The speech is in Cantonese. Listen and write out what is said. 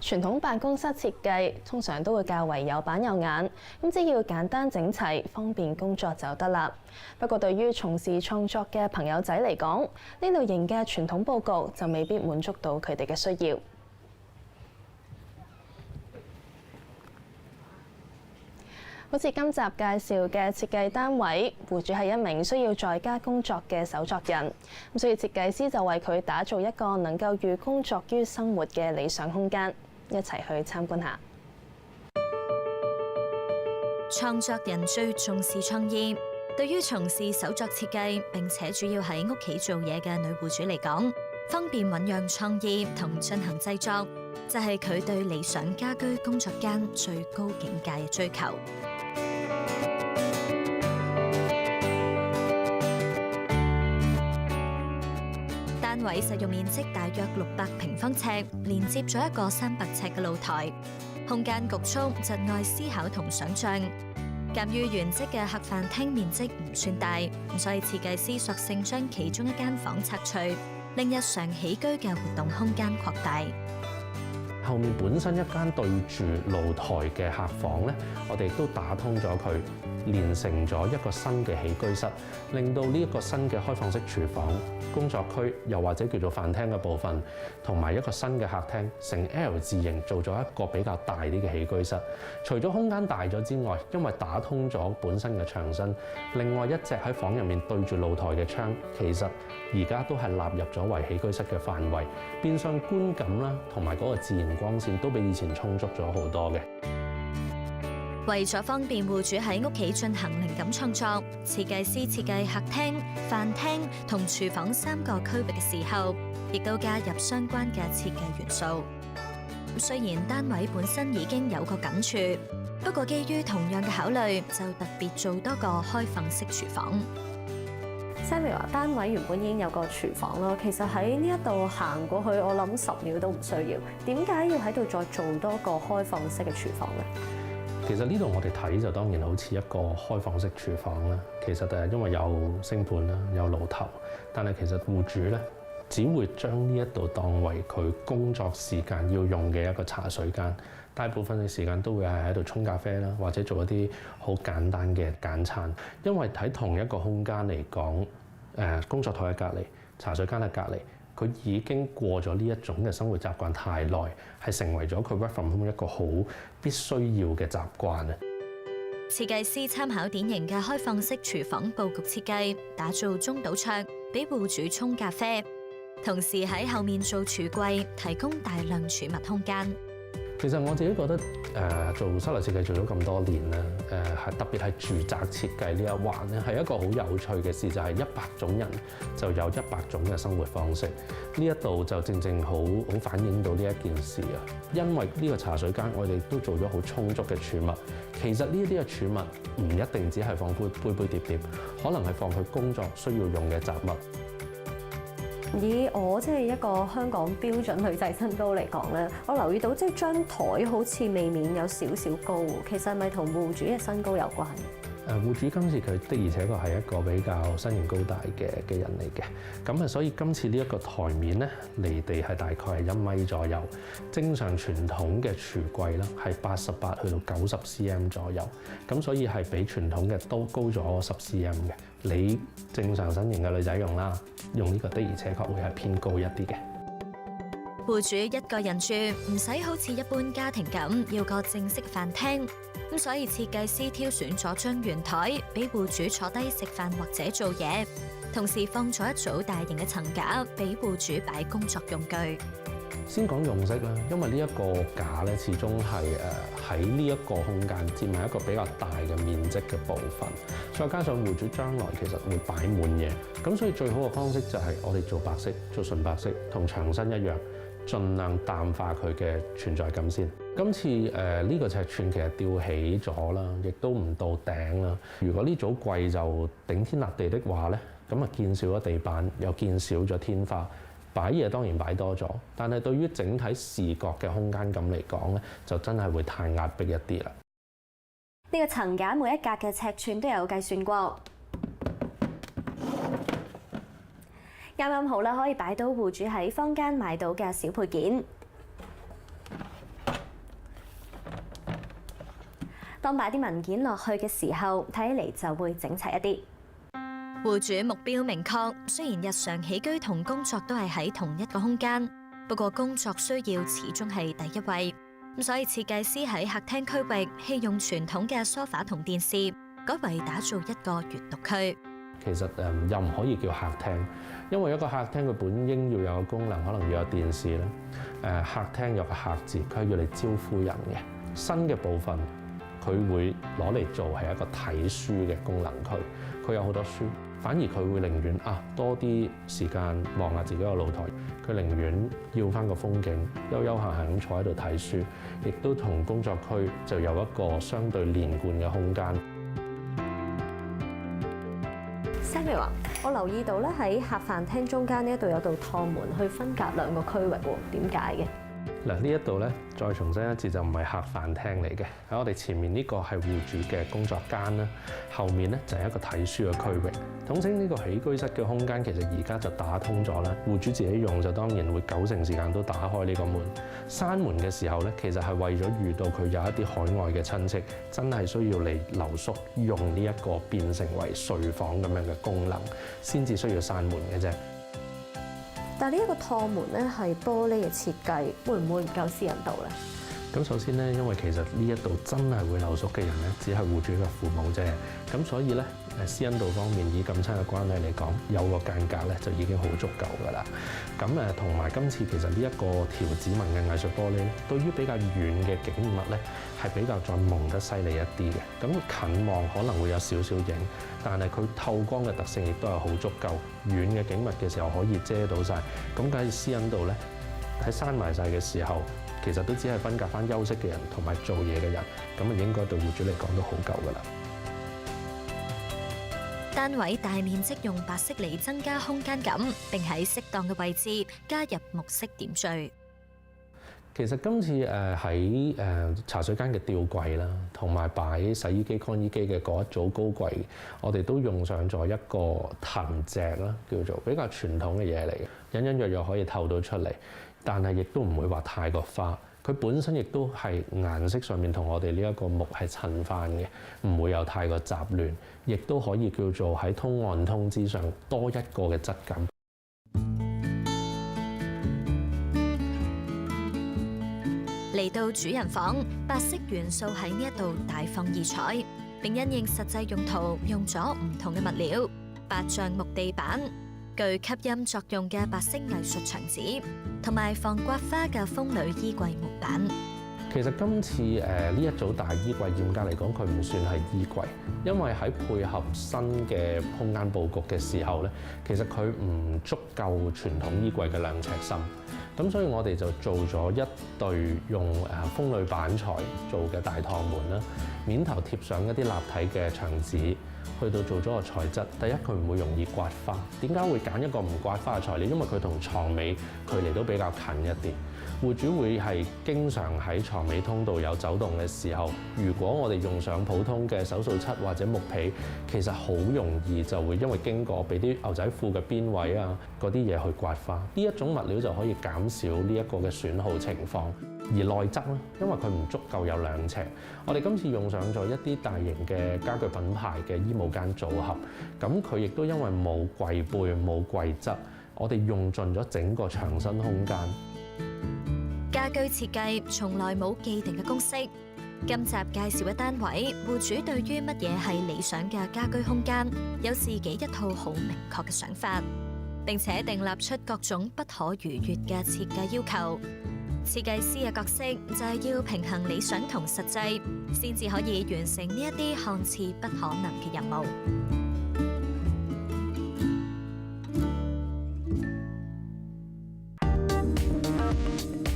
傳統辦公室設計通常都會較為有板有眼，咁只要簡單整齊，方便工作就得啦。不過對於從事創作嘅朋友仔嚟講，呢類型嘅傳統佈局就未必滿足到佢哋嘅需要。好似今集介紹嘅設計單位，戶主係一名需要在家工作嘅手作人，咁所以設計師就為佢打造一個能夠寓工作於生活嘅理想空間，一齊去參觀下。創作人最重視創意，對於從事手作設計並且主要喺屋企做嘢嘅女戶主嚟講，方便醞釀創意同進行製作，就係佢對理想家居工作間最高境界嘅追求。單位實用面積大約600平方尺，連接咗一個300尺嘅露台，空間局促，窒礙思考同想像。鑑於原則嘅客飯廳面積唔算大，所以設計師索性將其中一間房拆除，令日常起居嘅活動空間擴大。後面本身一間對住露台嘅客房咧，我哋都打通咗佢，連成咗一個新嘅起居室，令到呢一個新嘅開放式廚房、工作區，又或者叫做飯廳嘅部分，同埋一個新嘅客廳，成 L 字形做咗一個比較大啲嘅起居室。除咗空間大咗之外，因為打通咗本身嘅牆身，另外一隻喺房入面對住露台嘅窗，其實而家都係納入咗為起居室嘅範圍，變相觀感啦，同埋嗰個自然光線都比以前充足咗好多嘅。為咗方便戶主喺屋企進行靈感創作，設計師設計客廳、飯廳同廚房3個區域嘅時候，亦都加入相關嘅設計元素。雖然單位本身已經有個緊處，不過基於同樣嘅考慮，就特別做多個開放式廚房。Sammy 話單位原本已經有個廚房啦，其實喺呢一度行過去，我諗10秒都唔需要。點解要喺度再做多個開放式嘅廚房呢？其實呢度我哋睇就當然好似一個開放式廚房啦。其實因為有星盤啦，有爐頭，但係其實戶主咧只會將呢一度當為佢工作時間要用嘅一個茶水間。大部分嘅時間都會係喺度沖咖啡啦，或者做一啲好簡單嘅簡餐。因為喺同一個空間嚟講，工作台喺隔離，茶水間喺隔離。佢已經過咗呢一種嘅生活習慣太耐，係成為咗佢 work from home 一個好必須要嘅習慣啊！設計師參考典型嘅開放式廚房佈局設計，打造中島桌俾戶主沖咖啡，同時喺後面做櫥櫃，提供大量儲物空間。其實我自己覺得做室內設計做咗咁多年啦，特別係住宅設計呢一環咧，係一個好有趣嘅事，就係100種人就有100種嘅生活方式。呢一度就正好反映到呢一件事啊。因為呢個茶水間，我哋都做咗好充足嘅儲物。其實呢一啲嘅儲物唔一定只係放杯碟碟，可能係放佢工作需要用嘅雜物。以我即係一個香港標準女仔身高嚟講咧，我留意到即係張台好似未免有少少高，其實係咪同戶主嘅身高有關？戶主今次佢的而且確係一個比較身形高大嘅人嚟嘅，咁所以今次呢一個台面咧離地係大概係1米左右，正常傳統嘅櫥櫃啦係88去到90 cm 左右，咁所以係比傳統嘅都高咗10 cm 嘅。你正常身形嘅女仔用啦，用呢個的而且確會係偏高一啲嘅。戶主一個人住，唔使好似一般家庭咁要個正式飯廳，咁所以設計師挑選咗張圓台俾戶主坐低食飯或者做嘢，同時放咗一組大型嘅層架俾戶主擺工作用具。先講用色啦，因為呢一個架咧，始終係喺呢一個空間佔埋一個比較大嘅面積嘅部分，再加上戶主將來其實會擺滿嘢，咁所以最好嘅方式就係我哋做白色，做純白色，同牆身一樣，盡量淡化佢嘅存在感先。今次呢個尺寸其實吊起咗啦，亦都唔到頂啦。如果呢組櫃就頂天立地的話咧，咁啊見少咗地板，又見少咗天花。擺嘢當然擺多咗，但係對於整體視覺嘅空間感嚟講咧，就真係會太壓迫一啲啦。呢個層架每一格嘅尺寸都有計算過，啱啱好啦，可以擺到戶主喺坊間買到嘅小配件。當擺啲文件落去嘅時候，睇起嚟就會整齊一啲。戶主目標明確，雖然日常起居同工作都係喺同一個空間，不過工作需要始終係第一位。咁所以設計師喺客廳區域棄用傳統嘅梳化同電視，改為打造一個閱讀區。其實又唔可以叫客廳，因為一個客廳佢本應要有個功能，可能要有電視啦。客廳有個客字，佢係要嚟招呼人嘅。新嘅部分佢會攞嚟做係一個睇書嘅功能區，佢有好多書。反而佢會寧願多啲時間望下自己個露台，佢寧願要翻個風景，悠悠閒閒咁坐喺度睇書，亦都同工作區就有一個相對連貫嘅空間。Samuel 話：我留意到咧喺客飯廳中間呢一度有道趟門去分隔兩個區域喎，點解嘅？嗱，呢一度咧，再重申一次，就唔係客飯廳嚟嘅。喺我哋前面呢個係戶主嘅工作間啦，後面咧就係一個睇書嘅區域。統稱呢個起居室嘅空間，其實而家就打通咗啦。戶主自己用就當然會90%時間都打開呢個門。閂門嘅時候咧，其實係為咗遇到佢有一啲海外嘅親戚，真係需要嚟留宿，用呢一個變成為睡房咁樣嘅功能，先至需要閂門嘅啫。但係呢一個趟門咧係玻璃嘅設計，會唔會唔夠私隱度咧？咁首先咧，因為其實呢一度真係會留宿嘅人咧，只係戶主嘅父母啫。咁所以咧，私隱度方面以咁親嘅關係嚟講，有個間隔咧就已經好足夠㗎啦。咁同埋今次其實呢一個條指紋嘅藝術玻璃咧，對於比較遠嘅景物咧係比較再蒙得犀利一啲嘅。咁近望可能會有少少影，但係佢透光嘅特性亦都係好足夠。遠嘅景物嘅時候可以遮到晒。咁假如私隱度咧喺閂埋晒嘅時候，其實都只係分隔翻休息嘅人同埋做嘢嘅人，咁應該對戶主嚟講都好夠㗎啦。單位大面積用白色嚟增加空間感，並喺適當嘅位置加入木色點綴。其實今次喺茶水間嘅吊櫃啦，同埋擺洗衣機、乾衣機嘅嗰一組高櫃，我哋都用上咗一個藤席啦，叫做比較傳統嘅嘢嚟嘅，隱隱約約可以透到出嚟，但係亦都唔會話太過花。佢本身亦都係顏色上面同我哋呢一個木係襯翻嘅，唔會有太過雜亂，亦都可以叫做喺通案通之上多一個嘅質感。嚟到主人房，白色元素喺呢一度大放異彩，並因應實際用途用咗唔同嘅物料，白橡木地板、具吸音作用嘅白色藝術牆紙，同埋防刮花嘅風呂衣櫃門板。其實今次呢一組大衣櫃嚴格嚟講，佢唔算係衣櫃，因為喺配合新嘅空間佈局嘅時候咧，其實佢唔足夠傳統衣櫃嘅2尺深。咁所以我哋就做咗一對用風呂板材做嘅大趟門啦，面頭貼上一啲立體嘅牆紙，去到做咗個材質。第一，佢唔會容易刮花。點解會揀一個唔刮花嘅材料？因為佢同床尾距離都比較近一啲。戶主會係經常喺床尾通道有走動嘅時候，如果我哋用上普通嘅手掃漆或者木皮，其實好容易就會因為經過俾啲牛仔褲嘅邊位啊嗰啲嘢去刮花。呢一種物料就可以減少呢一個嘅損耗情況。而內側咧，因為佢唔足夠有2尺，我哋今次用上咗一啲大型嘅家具品牌嘅衣帽間組合，咁佢亦都因為冇櫃背冇櫃側，我哋用盡咗整個牆身空間。家居設計從來冇既定嘅公式。今集介紹嘅單位，戶主對於乜嘢係理想嘅家居空間，有自己一套好明確嘅想法，並且訂立出各種不可逾越嘅設計要求。設計師嘅角色就係要平衡理想同實際，先至可以完成呢一啲看似不可能嘅任務。